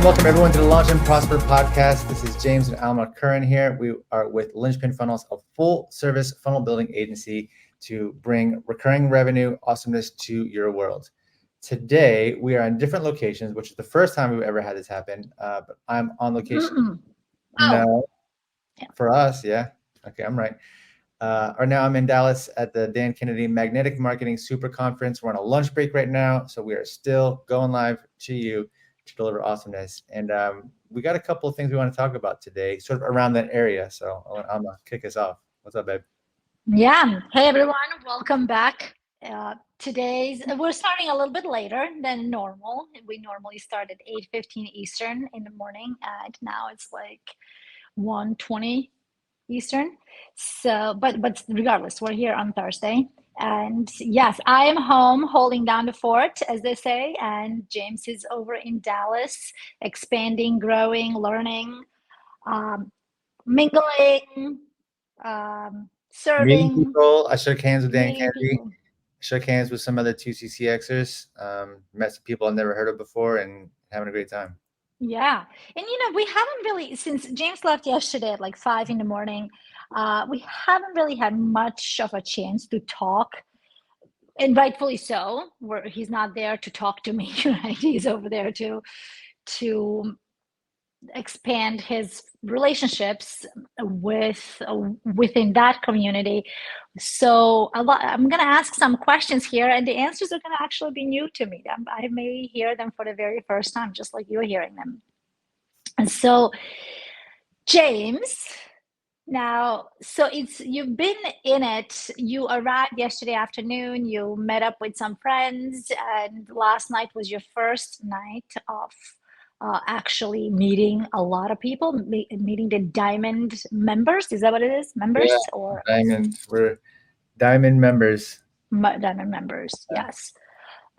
welcome everyone to the Launch and Prosper podcast. This is James and Alma Curran here. We are with Linchpin Funnels, a full-service funnel building agency to bring recurring revenue awesomeness to your world. Today, we are in different locations, which is the first time we've ever had this happen. But I'm on location. No, for us, yeah. Okay, I'm right. Right now, I'm in Dallas at the Dan Kennedy Magnetic Marketing SuperConference. We're on a lunch break right now, so we are still going live to you to deliver awesomeness. And we got a couple of things we want to talk about today, sort of around that area. So I'm gonna kick us off. What's up, babe? Yeah. Hey, everyone. Welcome back. We're starting a little bit later than normal. We normally start at 8:15 Eastern in the morning, and now it's like 1:20 Eastern. So, but regardless, we're here on Thursday. And yes, I am home holding down the fort, as they say, and James is over in Dallas, expanding, growing, learning, mingling, Meeting serving, people. I shook hands with Dan meeting Kennedy. people. Shook hands with some other 2CCXers. Met some people I've never heard of before, and having a great time. Yeah. And we haven't really, since James left yesterday at like 5 in the morning, we haven't really had much of a chance to talk. And rightfully so, where he's not there to talk to me, right? He's over there to expand his relationships within that community. So I'm going to ask some questions here, and the answers are going to actually be new to me. I may hear them for the very first time, just like you're hearing them. And so, James, now, so you've been in it. You arrived yesterday afternoon. You met up with some friends, and last night was your first night of actually meeting a lot of people, meeting the Diamond members. Is that what it is? Members Yeah, or Diamond. We're Diamond members. Diamond members? Yes.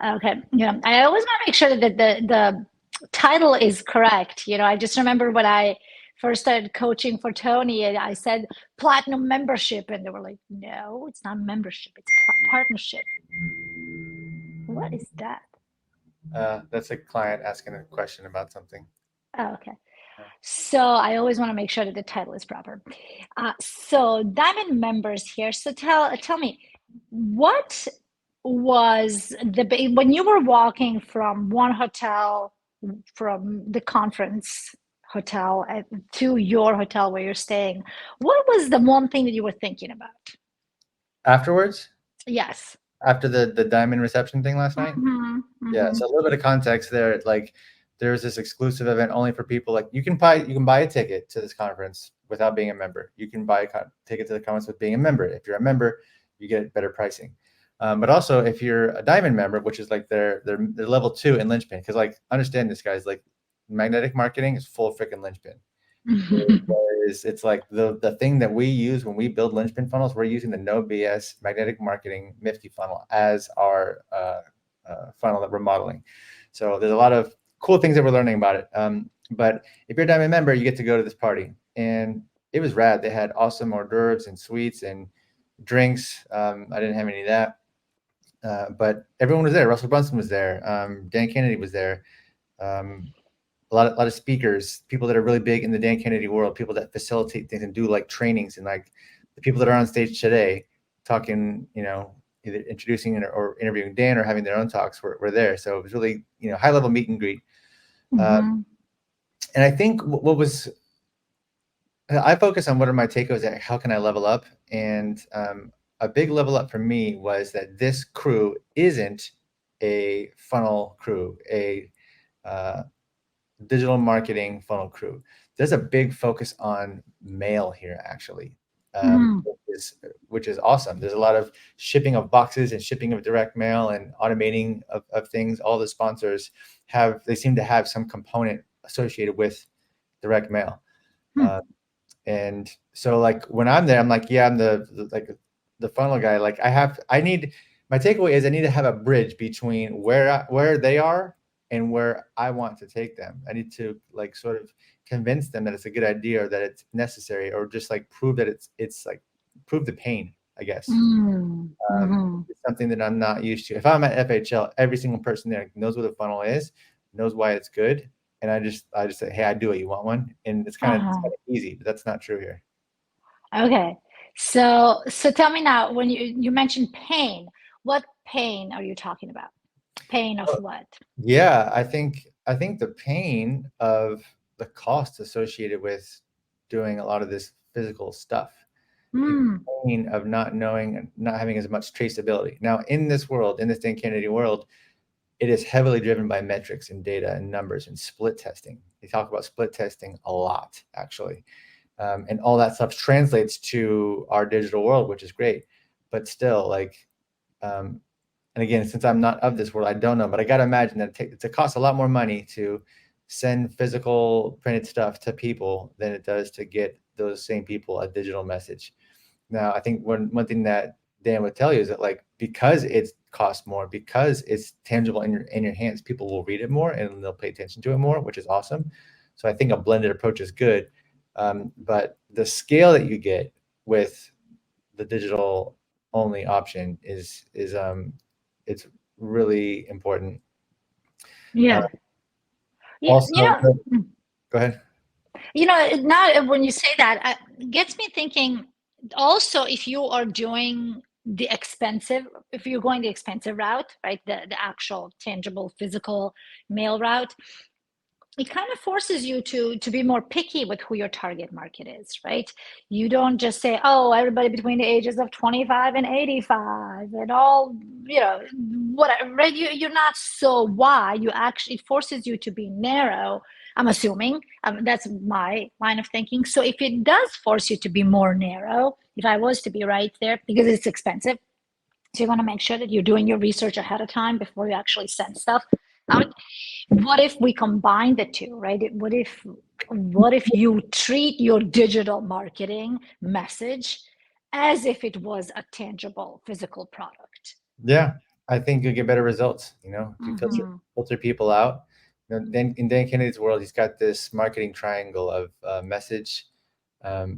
Okay. Yeah. I always want to make sure that the title is correct. I just remember when I first started coaching for Tony, and I said platinum membership, and they were like, "No, it's not membership. It's partnership." What is that? That's a client asking a question about something. Oh, okay. So I always want to make sure that the title is proper. So Diamond members here. So tell me, what was when you were walking from one hotel, from the conference hotel to your hotel where you're staying, what was the one thing that you were thinking about? Afterwards? Yes. After the Diamond reception thing last night? Yeah, so a little bit of context there. Like, there's this exclusive event only for people. Like, you can buy a ticket to this conference without being a member. You can buy a ticket to the conference with being a member. If you're a member, you get better pricing. But also, if you're a Diamond member, which is like their level 2 in Linchpin, because like, understand this, guys, like, magnetic marketing is full freaking Linchpin. It's like the thing that we use when we build Linchpin funnels. We're using the no BS magnetic marketing Mifty funnel as our funnel that we're modeling. So there's a lot of cool things that we're learning about it. But if you're a Diamond member, you get to go to this party, and it was rad. They had awesome hors d'oeuvres and sweets and drinks. I didn't have any of that, but everyone was there. Russell Brunson was there. Dan Kennedy was there. A lot of speakers, people that are really big in the Dan Kennedy world, people that facilitate things and do like trainings, and like the people that are on stage today talking, either introducing or interviewing Dan or having their own talks were there. So it was really, high level meet and greet. And I think I focus on what are my takeaways, how can I level up? And a big level up for me was that this crew isn't a funnel crew, a digital marketing funnel crew. There's a big focus on mail here, actually, which is awesome. There's a lot of shipping of boxes and shipping of direct mail and automating of things. All the sponsors they seem to have some component associated with direct mail. And so like when I'm there, I'm like, yeah, I'm the funnel guy. Like my takeaway is I need to have a bridge between where they are and where I want to take them. I need to like sort of convince them that it's a good idea or that it's necessary, or just like prove that it's like prove the pain, I guess. It's something that I'm not used to. If I'm at FHL, every single person there knows what a funnel is, knows why it's good, and I just say, hey, I do it. You want one? And it's kind of easy, but that's not true here. Okay. So tell me now, when you mentioned pain, what pain are you talking about? Pain of what? Yeah, I think the pain of the cost associated with doing a lot of this physical stuff. I think the pain of not knowing and not having as much traceability. Now, in this world, in this Dan Kennedy world, it is heavily driven by metrics and data and numbers and split testing. They talk about split testing a lot, actually. And all that stuff translates to our digital world, which is great. But still, like, and again, since I'm not of this world, I don't know, but I got to imagine that it costs a lot more money to send physical printed stuff to people than it does to get those same people a digital message. Now, I think one thing that Dan would tell you is that, like, because it costs more, because it's tangible in your hands, people will read it more and they'll pay attention to it more, which is awesome. So I think a blended approach is good. But the scale that you get with the digital only option is it's really important. Yeah. Also, go ahead. Now when you say that, it gets me thinking also, if you are doing if you're going the expensive route, right? The actual tangible physical mail route, it kind of forces you to be more picky with who your target market is, right? You don't just say, oh, everybody between the ages of 25 and 85 and all, whatever, right? You're not so wide. You actually, it forces you to be narrow, I'm assuming. That's my line of thinking. So if it does force you to be more narrow, if I was to be right there, because it's expensive, so you want to make sure that you're doing your research ahead of time before you actually send stuff out. What if we combine the two, right? What if you treat your digital marketing message as if it was a tangible physical product? Yeah, I think you'll get better results. If you filter people out. Then in Dan Kennedy's world, he's got this marketing triangle of message,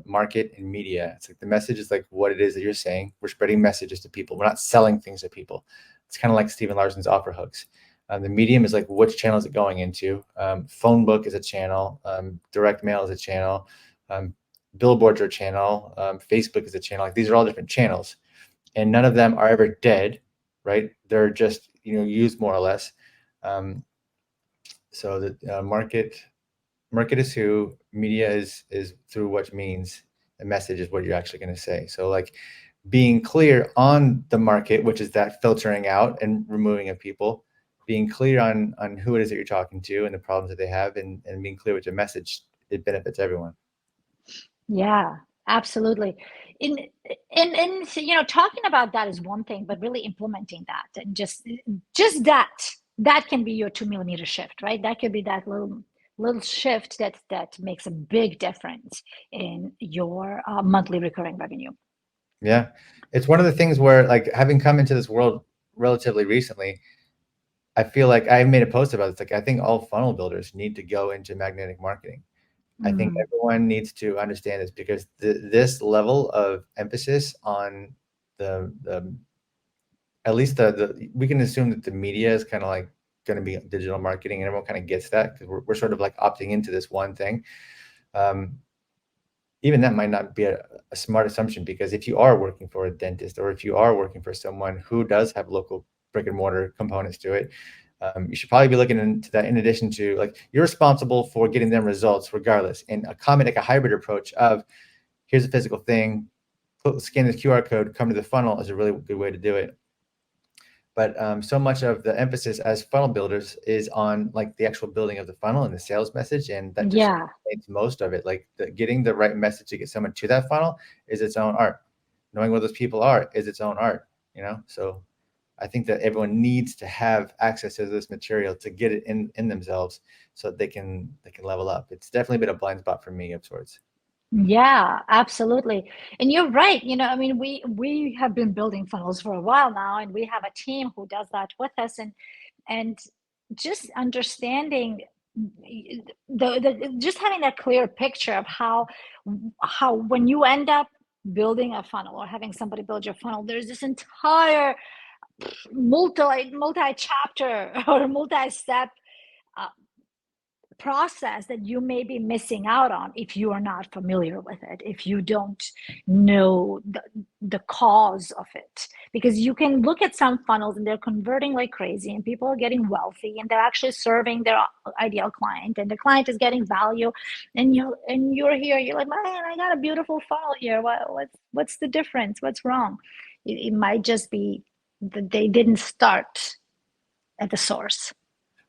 market, and media. It's like the message is like what it is that you're saying. We're spreading messages to people. We're not selling things to people. It's kind of like Stephen Larson's offer hooks. The medium is like which channel is it going into? Phone book is a channel. Direct mail is a channel. Billboards are a channel. Facebook is a channel. Like these are all different channels, and none of them are ever dead, right? They're just used more or less. So the market is who, media is through what means, the message is what you're actually going to say. So like being clear on the market, which is that filtering out and removing of people, being clear on who it is that you're talking to and the problems that they have, and being clear with your message, it benefits everyone. Yeah, absolutely. In talking about that is one thing, but really implementing that and just that can be your 2 millimeter shift, right? That could be that little shift that makes a big difference in your monthly recurring revenue. Yeah, it's one of the things where, like, having come into this world relatively recently, I feel like I made a post about this. Like, I think all funnel builders need to go into magnetic marketing. I think everyone needs to understand this, because this level of emphasis on the at least the we can assume that the media is kind of like going to be digital marketing, and everyone kind of gets that because we're sort of like opting into this one thing. Even that might not be a smart assumption, because if you are working for a dentist, or if you are working for someone who does have local brick and mortar components to it, you should probably be looking into that, in addition to, like, you're responsible for getting them results regardless. And a hybrid approach of, here's a physical thing, scan this QR code, come to the funnel, is a really good way to do it. But so much of the emphasis as funnel builders is on, like, the actual building of the funnel and the sales message, and that just makes most of it. Like, getting the right message to get someone to that funnel is its own art. Knowing what those people are is its own art. So I think that everyone needs to have access to this material to get it in themselves, so that they can level up. It's definitely been a blind spot for me of sorts. Yeah, absolutely. And you're right. I mean, we have been building funnels for a while now, and we have a team who does that with us, and just understanding just having that clear picture of how when you end up building a funnel or having somebody build your funnel, there's this entire multi chapter or multi step process that you may be missing out on if you are not familiar with it, if you don't know the cause of it. Because you can look at some funnels and they're converting like crazy and people are getting wealthy and they're actually serving their ideal client and the client is getting value, and you're here, you're like, man, I got a beautiful funnel here. What's the difference? What's wrong? It might just be that they didn't start at the source.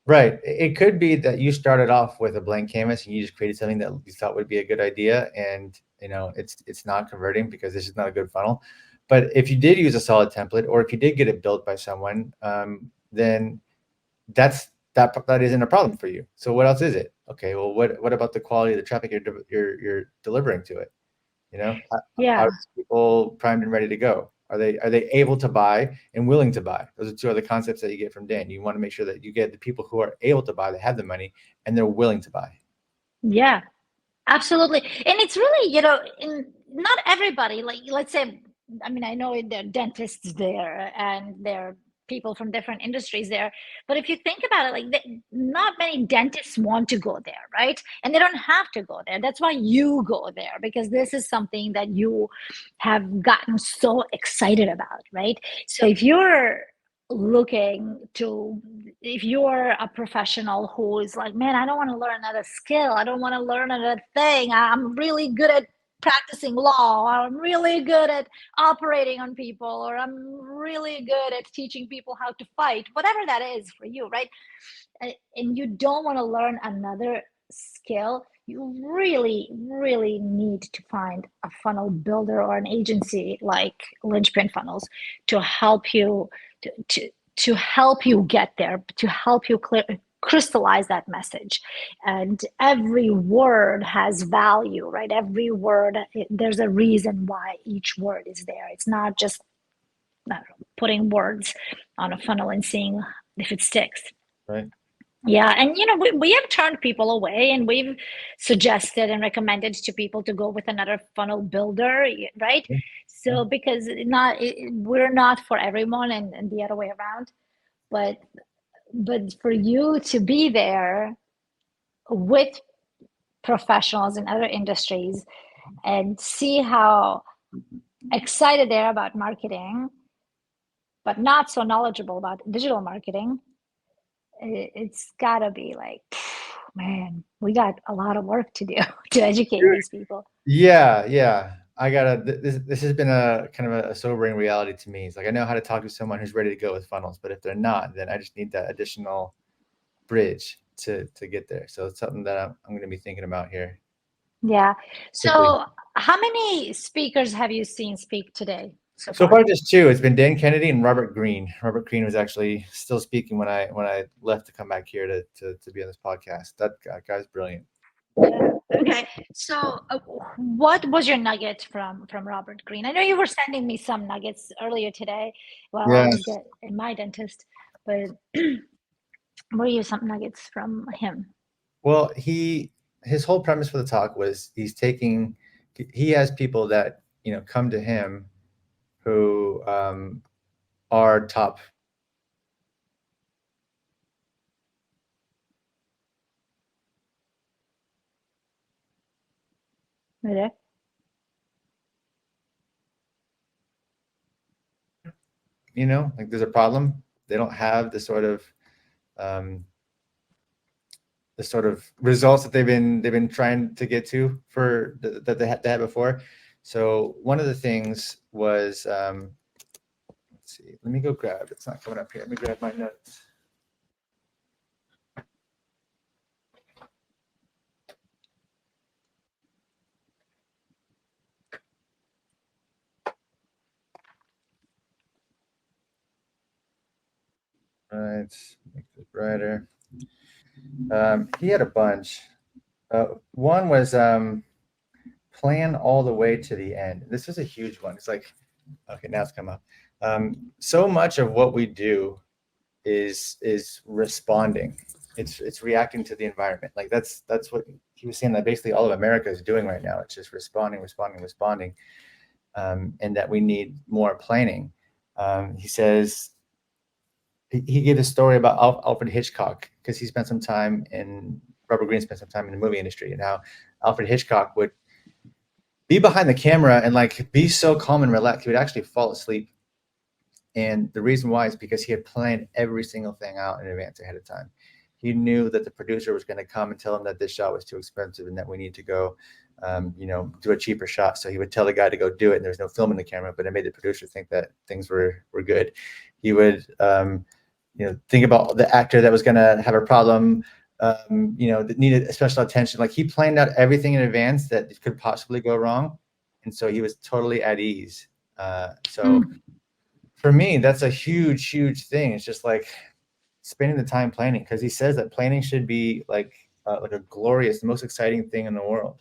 Right. It could be that you started off with a blank canvas and you just created something that you thought would be a good idea, and it's not converting because this is not a good funnel. But if you did use a solid template, or if you did get it built by someone, then that isn't a problem for you. So what else is it? Okay, well, what about the quality of the traffic you're delivering to it? Yeah. Are people primed and ready to go? Are they able to buy and willing to buy? Those are two other concepts that you get from Dan. You want to make sure that you get the people who are able to buy, that have the money, and they're willing to buy. Yeah, absolutely. And it's really, not everybody, like, let's say, I mean, I know there are dentists there and there are people from different industries there, but if you think about it, like, not many dentists want to go there, right? And they don't have to go there. That's why you go there, because this is something that you have gotten so excited about, right? So if you're if you're a professional who is like, man, I don't want to learn another skill, I don't want to learn another thing, I'm really good at practicing law, or I'm really good at operating on people, or I'm really good at teaching people how to fight, whatever that is for you, right? And you don't want to learn another skill, you really, really need to find a funnel builder or an agency like Linchpin Funnels to help you to help you get there, to help you crystallize that message. And every word has value, right? Every word, there's a reason why each word is there. It's not just putting words on a funnel and seeing if it sticks. Right. Yeah, and we have turned people away, and we've suggested and recommended to people to go with another funnel builder, right? Yeah. So because we're not for everyone, and the other way around, but for you to be there with professionals in other industries and see how excited they're about marketing, but not so knowledgeable about digital marketing, it's gotta be like, man, we got a lot of work to do to educate these people. Yeah. This has been a kind of a sobering reality to me. It's like, I know how to talk to someone who's ready to go with funnels, but if they're not, then I just need that additional bridge to get there. So it's something that I'm going to be thinking about here. Yeah. So how many speakers have you seen speak today? So far, just two. It's been Dan Kennedy and Robert Greene. Robert Greene was actually still speaking when I left to come back here to be on this podcast. That guy's brilliant. Okay. So what was your nugget from Robert Greene? I know you were sending me some nuggets earlier today while I was in my dentist, but were you some nuggets from him? Well, his whole premise for the talk was he has people that come to him who are top. Okay. Like, there's a problem. They don't have the sort of results that they've been trying to get to that they had before. So one of the things was, let's see, let me go grab, it's not coming up here. Let me grab my notes. Right, make this brighter. He had a bunch. One was plan all the way to the end. This was a huge one. It's like, okay, now it's come up. So much of what we do is responding. It's reacting to the environment. Like that's what he was saying, that basically all of America is doing right now. It's just responding, and that we need more planning. He says, he gave a story about Alfred Hitchcock, because he spent some time in Robert Greene spent some time in the movie industry, and how Alfred Hitchcock would be behind the camera and like be so calm and relaxed, he would actually fall asleep. And the reason why is because he had planned every single thing out in advance ahead of time. He knew that the producer was going to come and tell him that this shot was too expensive and that we need to go, do a cheaper shot. So he would tell the guy to go do it, and there's no film in the camera, but it made the producer think that things were good. He would, think about the actor that was going to have a problem, that needed special attention. Like he planned out everything in advance that could possibly go wrong, and so he was totally at ease. For me, that's a huge thing. It's just like spending the time planning, because he says that planning should be like a glorious, the most exciting thing in the world.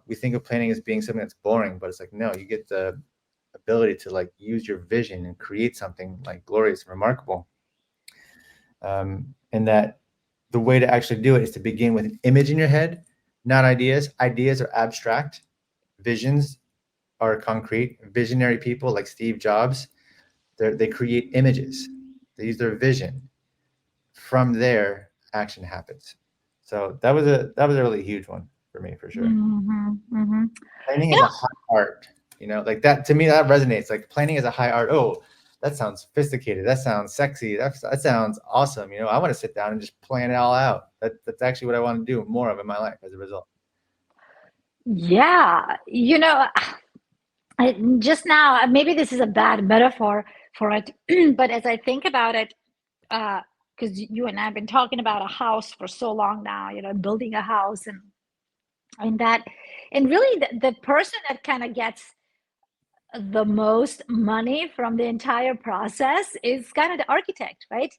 We think of planning as being something that's boring, but it's like, no, you get the ability to like use your vision and create something like glorious and remarkable. And that the way to actually do it is to begin with an image in your head, not ideas. Ideas are abstract. Visions are concrete. Visionary people like Steve Jobs, they create images. They use their vision. From there, action happens. So that was a really huge one for me, for sure. Planning is a high art. Like that, to me, that resonates. Like planning is a high art. Oh, that sounds sophisticated. That sounds sexy. That sounds awesome. I want to sit down and just plan it all out. That's actually what I want to do more of in my life as a result. Yeah. Just now, maybe this is a bad metaphor for it, but as I think about it, because you and I have been talking about a house for so long now, building a house and really the person that kind of gets the most money from the entire process is kind of the architect, right?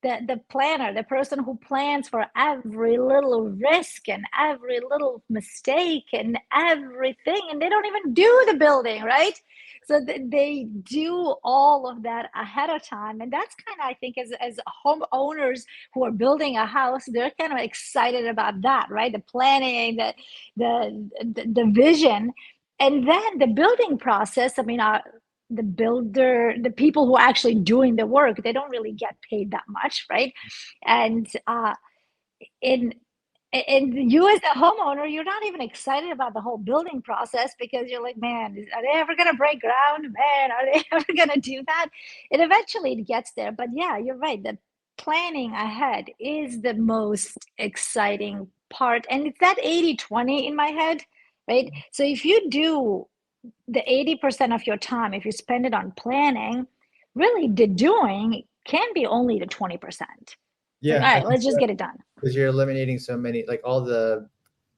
The planner, the person who plans for every little risk and every little mistake and everything, and they don't even do the building, right? So they do all of that ahead of time, and that's kind of, I think, as homeowners who are building a house, they're kind of excited about that, right? The planning, the vision, and then the building process. I mean, the builder, the people who are actually doing the work, they don't really get paid that much, right? And in you as a homeowner, you're not even excited about the whole building process, because you're like, man, are they ever gonna break ground? Man, are they ever gonna do that? And eventually it gets there. But yeah, you're right. The planning ahead is the most exciting part. And it's that 80-20 in my head, right? So if you do the 80% of your time, if you spend it on planning, really the doing can be only the 20%. Yeah. Like, all right, let's just get it done. Because you're eliminating so many, like all the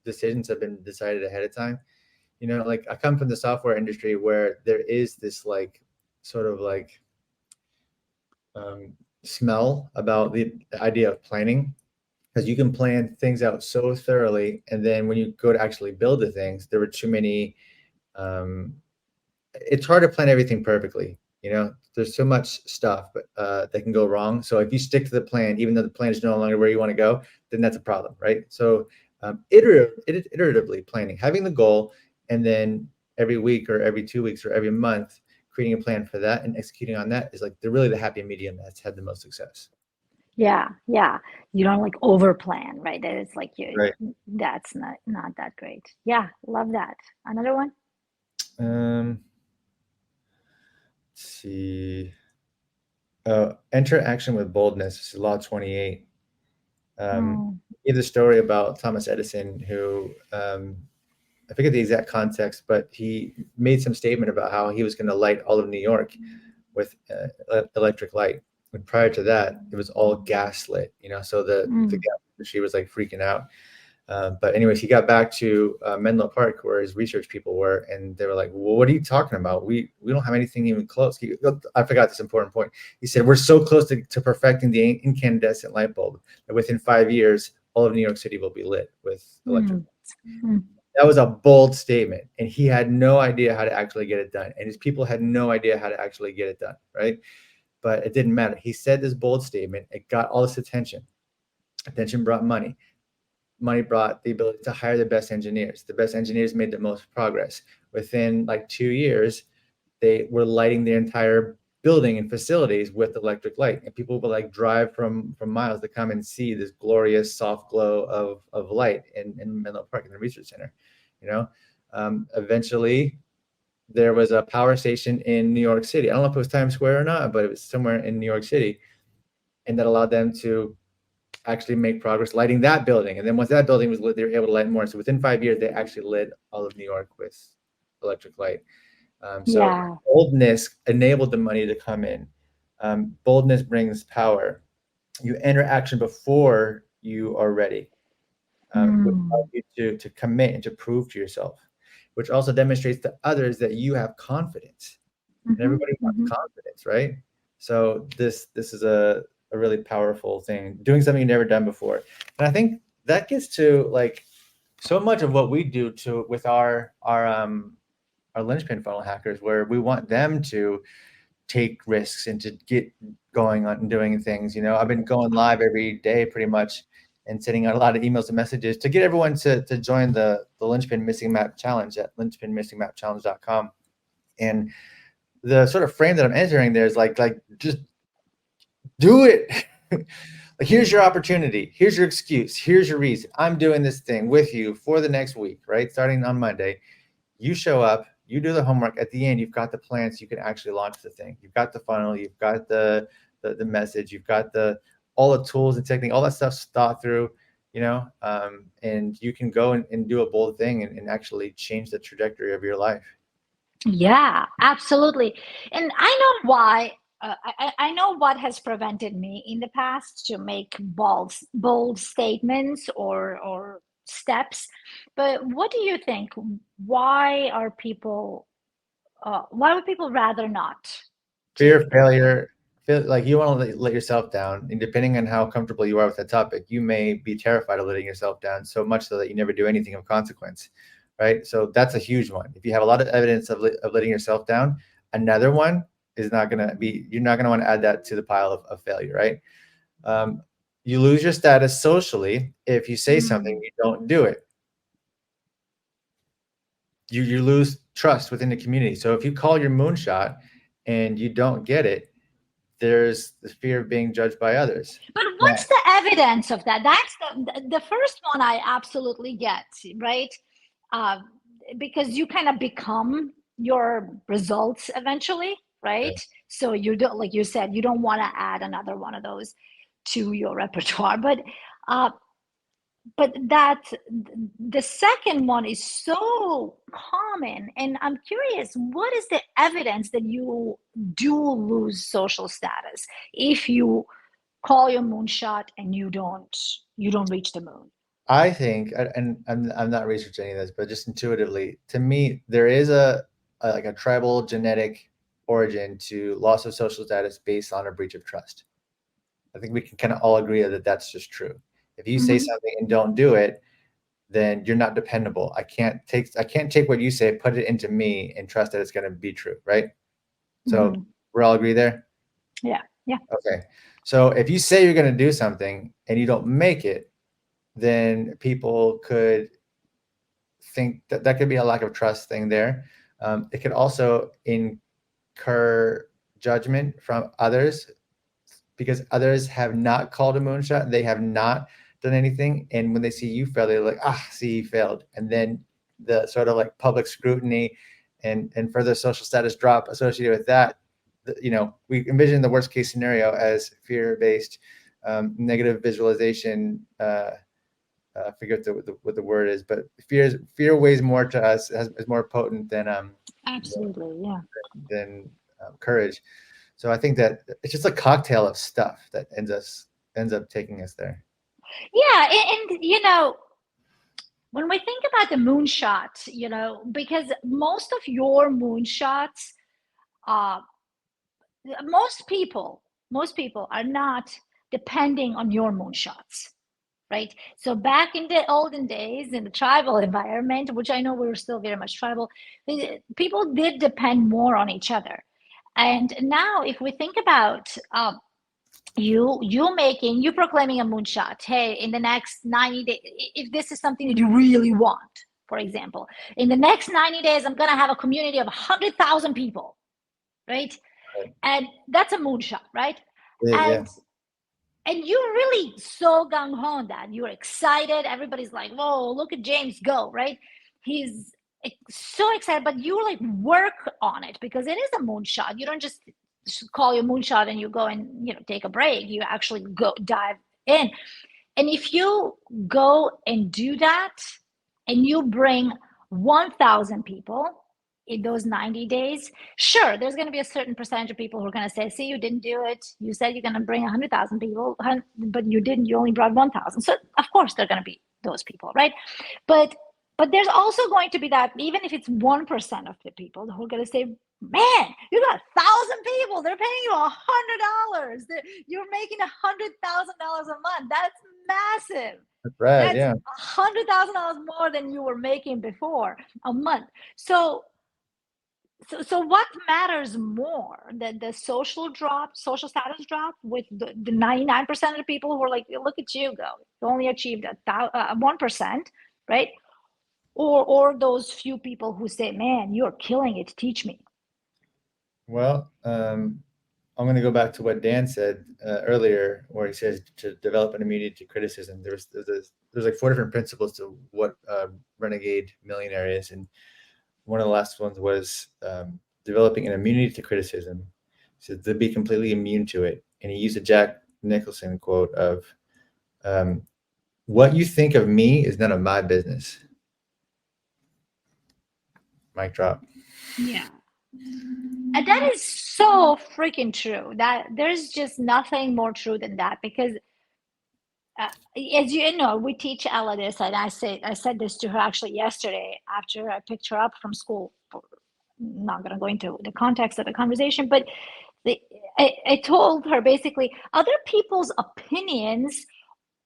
decisions have been decided ahead of time. Like I come from the software industry where there is this like sort of like smell about the idea of planning, because you can plan things out so thoroughly, and then when you go to actually build the things, there were too many. It's hard to plan everything perfectly. There's so much stuff that can go wrong. So if you stick to the plan, even though the plan is no longer where you want to go, then that's a problem, right? So iteratively planning, having the goal, and then every week or every 2 weeks or every month, creating a plan for that and executing on that is like really the happy medium that's had the most success. Yeah. You don't like over plan, right? That it's like Right. That's not that great. Yeah, love that. Another one? Let's see. Enter action with boldness. This is Law 28. Give the story about Thomas Edison, who I forget the exact context, but he made some statement about how he was going to light all of New York with electric light. When prior to that, it was all gas lit. So the gas industry was like freaking out. But anyways, he got back to Menlo Park, where his research people were, and they were like, well, what are you talking about? We don't have anything even close. I forgot this important point. He said, we're so close to perfecting the incandescent light bulb that within 5 years, all of New York City will be lit with electric lights. That was a bold statement, and he had no idea how to actually get it done. And his people had no idea how to actually get it done, right? But it didn't matter. He said this bold statement. It got all this attention. Attention brought money. Money brought the ability to hire the best engineers. The best engineers made the most progress. Within like 2 years, they were lighting the entire building and facilities with electric light, and people will like drive from miles to come and see this glorious soft glow of light in Menlo Park in the research center. Eventually there was a power station in New York City. I don't know if it was Times Square or not, but it was somewhere in New York City, and that allowed them to actually make progress lighting that building. And then once that building was lit, they were able to light more. So within 5 years, they actually lit all of New York with electric light. So boldness enabled the money to come in. Boldness brings power. You enter action before you are ready, which allows you to commit and to prove to yourself, which also demonstrates to others that you have confidence. And everybody wants confidence, right? So this is a really powerful thing, doing something you've never done before. And I think that gets to like so much of what we do with our linchpin funnel hackers, where we want them to take risks and to get going on and doing things. I've been going live every day pretty much and sending out a lot of emails and messages to get everyone to join the Linchpin Missing Map Challenge at linchpinmissingmapchallenge.com. And the sort of frame that I'm entering there is like just do it. Like, here's your opportunity. Here's your excuse. Here's your reason. I'm doing this thing with you for the next week, right? Starting on Monday. You show up, you do the homework. At the end, you've got the plan so you can actually launch the thing. You've got the funnel, you've got the message, you've got all the tools and technique, all that stuff's thought through, and you can go and do a bold thing and actually change the trajectory of your life. Yeah, absolutely. And I know why. I know what has prevented me in the past to make bold statements or steps. But what do you think? Why would people rather not? Fear of failure. Feel like you want to let yourself down, and depending on how comfortable you are with that topic, you may be terrified of letting yourself down, so much so that you never do anything of consequence, right? So that's a huge one. If you have a lot of evidence of letting yourself down, another one is not going to be, you're not going to want to add that to the pile of failure, right? You lose your status socially if you say something, you don't do it. You lose trust within the community. So if you call your moonshot and you don't get it, there's the fear of being judged by others. But what's the evidence of that? That's the first one I absolutely get, right? Because you kind of become your results eventually, right? Yeah. So you don't, like you said, you don't want to add another one of those to your repertoire. But that the second one is so common, and I'm curious, what is the evidence that you do lose social status if you call your moonshot and you don't reach the moon? I think, and I'm not researching any of this, but just intuitively, to me, there is a tribal genetic origin to loss of social status based on a breach of trust. I think we can kind of all agree that that's just true. If you say something and don't do it, then you're not dependable. I can't take what you say, put it into me, and trust that it's going to be true, right? So we all agree there? Yeah. Okay. So if you say you're going to do something and you don't make it, then people could think that could be a lack of trust thing there. It could also incur judgment from others because others have not called a moonshot. They have not done anything. And when they see you fail, they're like, see, you failed. And then the sort of like public scrutiny and further social status drop associated with that, we envision the worst case scenario as fear-based negative visualization. I forget what the word is, but fear weighs more to us, is more potent than absolutely, than courage. So I think that it's just a cocktail of stuff that ends up taking us there. Yeah, and when we think about the moonshot, because most of your moonshots, most people are not depending on your moonshots. Right. So back in the olden days, in the tribal environment, which I know we're still very much tribal, people did depend more on each other. And now if we think about you proclaiming a moonshot, hey, in the next 90 days, if this is something that you really want, for example, in the next 90 days, I'm going to have a community of 100,000 people, right? Right. And that's a moonshot, right? Yeah. And you're really so gung-ho on that. You're excited. Everybody's like, whoa, look at James go, right? He's so excited, but you like work on it because it is a moonshot. You don't just call your moonshot and you go and take a break. You actually go dive in. And if you go and do that and you bring 1,000 people in those 90 days, sure, there's going to be a certain percentage of people who are going to say, see, you didn't do it. You said you're going to bring 100,000 people, but you didn't. You only brought 1,000. So, of course, they're going to be those people, right? But there's also going to be that, even if it's 1% of the people who are going to say, man, you got 1,000 people. They're paying you $100. You're making $100,000 a month. That's massive. That's right. That's Yeah. $100,000 more than you were making before a month. So what matters more? The social status drop with the 99% of the people who are like, look at you go. You only achieved 1%, right? Or those few people who say, man, you're killing it. Teach me. Well, I'm going to go back to what Dan said earlier, where he says to develop an immunity to criticism. There's like 4 different principles to what renegade millionaire is, and one of the last ones was developing an immunity to criticism, so to be completely immune to it. And he used a Jack Nicholson quote of, "What you think of me is none of my business." Mic drop. Yeah. And that is so freaking true. That there's just nothing more true than that, because as you know, we teach Ella this, and I said this to her actually yesterday after I picked her up from school. I'm not going to go into the context of the conversation, but I told her basically other people's opinions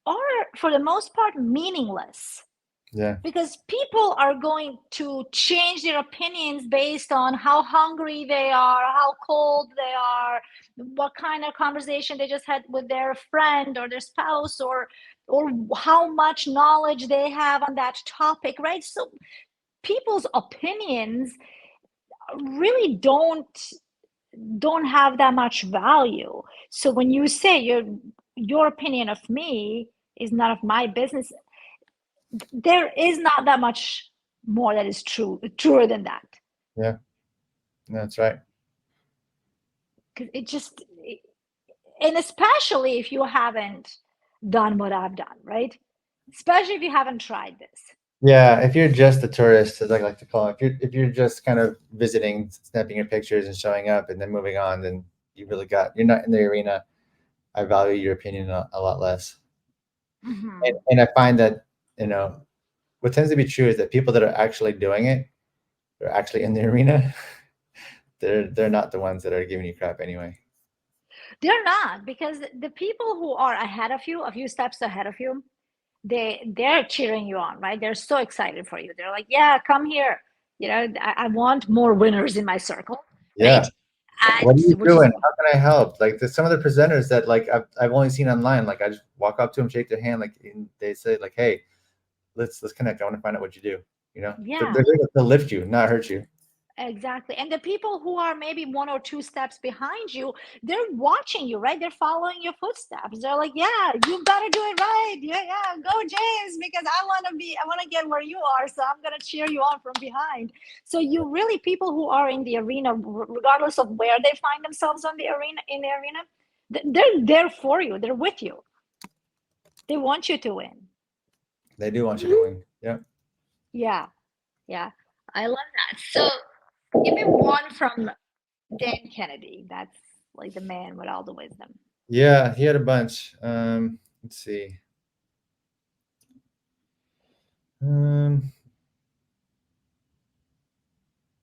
are, for the most part, meaningless. Yeah. Because people are going to change their opinions based on how hungry they are, how cold they are, what kind of conversation they just had with their friend or their spouse, or how much knowledge they have on that topic, right? So people's opinions really don't have that much value. So when you say your opinion of me is none of my business, there is not that much more that is truer than that. Yeah, that's right. Because and especially if you haven't done what I've done, right? Especially if you haven't tried this. Yeah, if you're just a tourist, as I like to call it, if you're just kind of visiting, snapping your pictures and showing up and then moving on, then you're not in the arena. I value your opinion a lot less. Mm-hmm. And I find that, what tends to be true is that people that are actually doing it, they're actually in the arena. They're not the ones that are giving you crap anyway. They're not, because the people who are ahead of you, a few steps ahead of you, they're cheering you on, right? They're so excited for you. They're like, yeah, come here. I want more winners in my circle, Yeah. right? What are And you which is doing? How can I help? Like, there's some of the presenters that like I've only seen online. Like, I just walk up to them, shake their hand, like, and they say like, "Hey, let's connect. I want to find out what you do." yeah. They're here to lift you, not hurt you. Exactly. And the people who are maybe 1 or 2 steps behind you, they're watching you, right? They're following your footsteps. They're like, yeah, you gotta do it right. Yeah, go James, because I want to get where you are. So I'm gonna cheer you on from behind. So you really, people who are in the arena, regardless of where they find themselves in the arena, they're there for you. They're with you. They want you to win. They do want you to win. Yeah. Yeah. I love that. So give me one from Dan Kennedy. That's like the man with all the wisdom. Yeah, he had a bunch. Let's see. One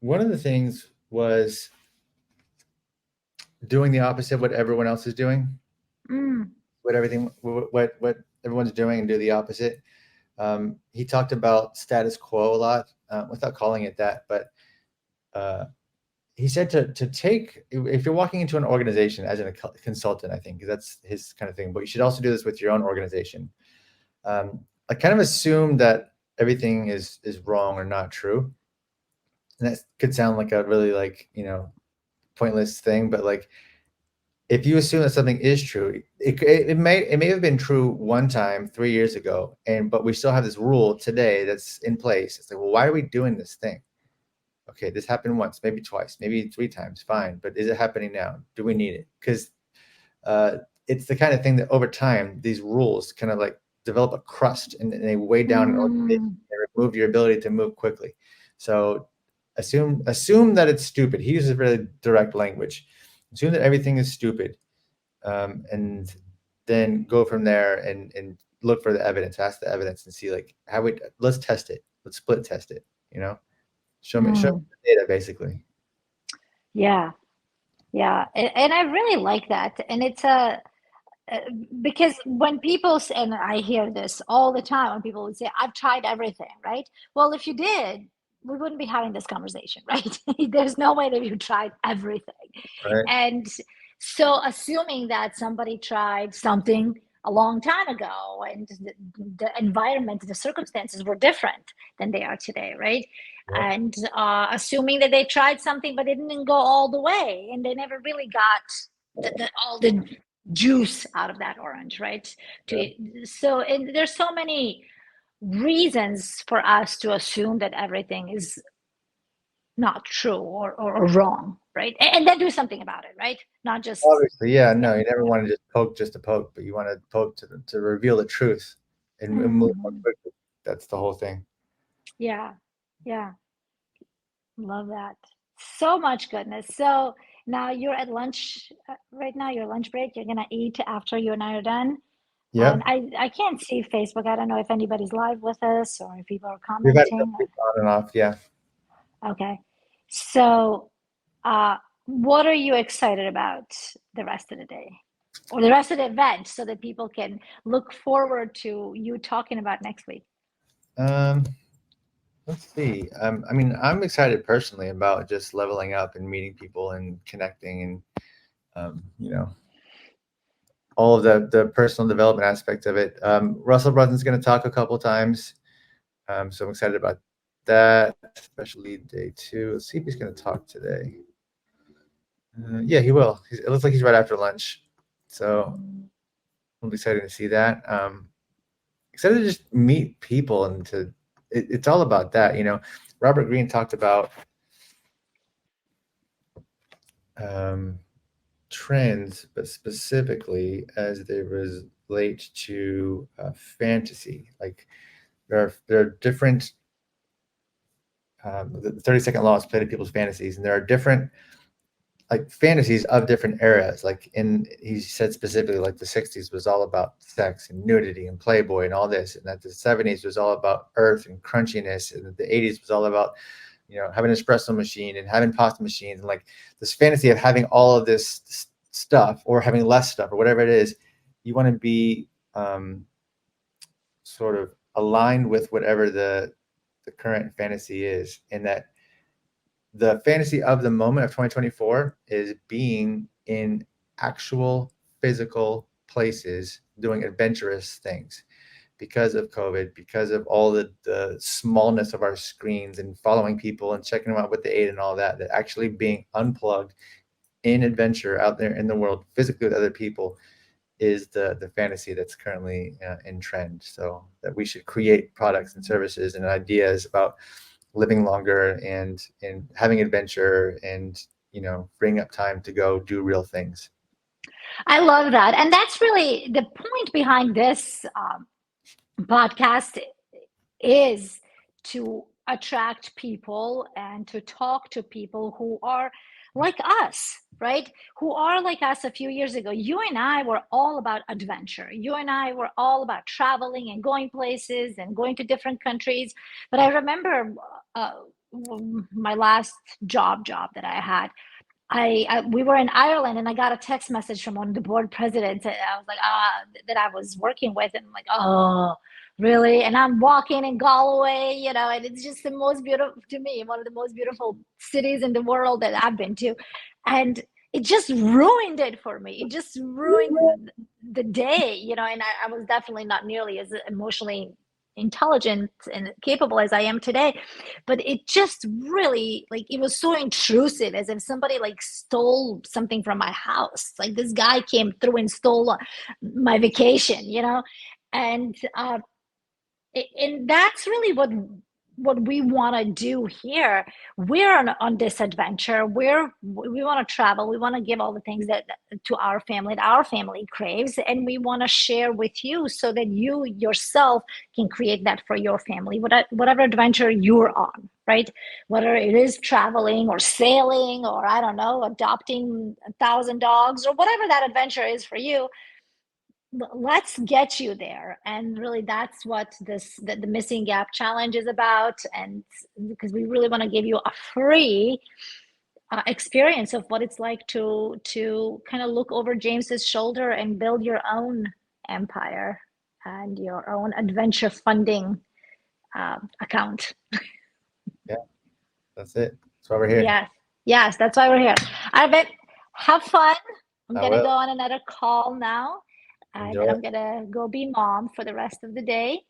of the things was doing the opposite of what everyone else is doing. What everyone's doing, and do the opposite. He talked about status quo a lot, without calling it that, but he said to take, if you're walking into an organization as a consultant, I think that's his kind of thing, but you should also do this with your own organization. I kind of assume that everything is wrong or not true, and that could sound like a really pointless thing, but like, if you assume that something is true, it may have been true one time 3 years ago, but we still have this rule today that's in place. It's like, well, why are we doing this thing? Okay, this happened once, maybe twice, maybe 3 times, fine, but is it happening now? Do we need it? Because it's the kind of thing that over time these rules kind of like develop a crust, and they weigh down an organization and remove your ability to move quickly. So assume that it's stupid. He uses really direct language. Assume that everything is stupid, and then go from there and look for the evidence, ask the evidence, and see like let's test it. Let's split test it. Show me the data, basically. Yeah, and I really like that. And it's because when people say, and I hear this all the time, when people would say, "I've tried everything," right? Well, if you did, we wouldn't be having this conversation, right? There's no way that you tried everything. Right. And so assuming that somebody tried something a long time ago and the environment, the circumstances were different than they are today, right? Yep. And assuming that they tried something but it didn't go all the way and they never really got all the juice out of that orange, right? So and there's so many reasons for us to assume that everything is not true or wrong, right? And then do something about it, right? Not just Obviously, yeah, no, you never want to just to poke, but you want to poke to reveal the truth and move more quickly. That's the whole thing. Yeah, love that. So much goodness. So now you're at lunch right now, your lunch break. You're gonna eat after you and I are done. And Yep. I can't see Facebook. I don't know if anybody's live with us or if people are We've had commenting. on and off, yeah. Okay. So, what are you excited about the rest of the day or the rest of the event so that people can look forward to you talking about next week? Let's see. I mean, I'm excited personally about just leveling up and meeting people and connecting, and all of the personal development aspect of it. Russell Brunson's going to talk a couple times, so I'm excited about that, especially day 2. Let's see if he's going to talk today. Yeah, he will. It looks like he's right after lunch, so I'm excited to see that. Excited to just meet people and it's all about that. Robert Greene talked about trends, but specifically as they relate to fantasy. Like there are different. The 30-second law is play to people's fantasies, and there are different like fantasies of different eras. Like he said specifically, like the 60s was all about sex and nudity and Playboy and all this, and that the 70s was all about earth and crunchiness, and the 80s was all about having an espresso machine and having pasta machines, and like this fantasy of having all of this stuff or having less stuff or whatever it is. You want to be sort of aligned with whatever the current fantasy is, and that the fantasy of the moment of 2024 is being in actual physical places doing adventurous things. Because of COVID, because of all the smallness of our screens and following people and checking them out what they ate and all that actually being unplugged in adventure out there in the world physically with other people is the fantasy that's currently in trend. So that we should create products and services and ideas about living longer and having adventure and freeing up time to go do real things. I love that, and that's really the point behind this podcast is to attract people and to talk to people who are like us, right? Who are like us a few years ago. You and I were all about adventure. You and I were all about traveling and going places and going to different countries. But I remember my last job that I had. We were in Ireland and I got a text message from one of the board presidents. And I was like, that I was working with, and I'm like, oh, really? And I'm walking in Galway, and it's just the most beautiful to me, one of the most beautiful cities in the world that I've been to, and it just ruined it for me. It just ruined the day, and I was definitely not nearly as emotionally intelligent and capable as I am today, but it just really, like, it was so intrusive, as if somebody like stole something from my house. Like this guy came through and stole my vacation, and and that's really what we want to do here. We're on this adventure. We want to travel. We want to give all the things that to our family, that our family craves, and we want to share with you so that you yourself can create that for your family, whatever adventure you're on, right? Whether it is traveling or sailing, or I don't know, adopting 1,000 dogs, or whatever that adventure is for you. Let's get you there. And really, that's what the missing gap challenge is about. And because we really want to give you a free experience of what it's like to kind of look over James's shoulder and build your own empire and your own adventure funding account. Yeah, that's it. That's why we're here. Yes, that's why we're here. I bet. Have fun. I'm gonna go on another call now. And then I'm gonna go be mom for the rest of the day,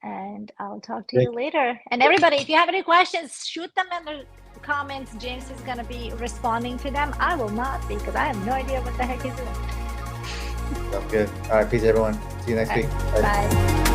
and I'll talk to you later. And everybody, if you have any questions, shoot them in the comments. James is gonna be responding to them. I will not, because I have no idea what the heck he's doing. Sounds good. All right, peace, everyone. See you next week. Bye.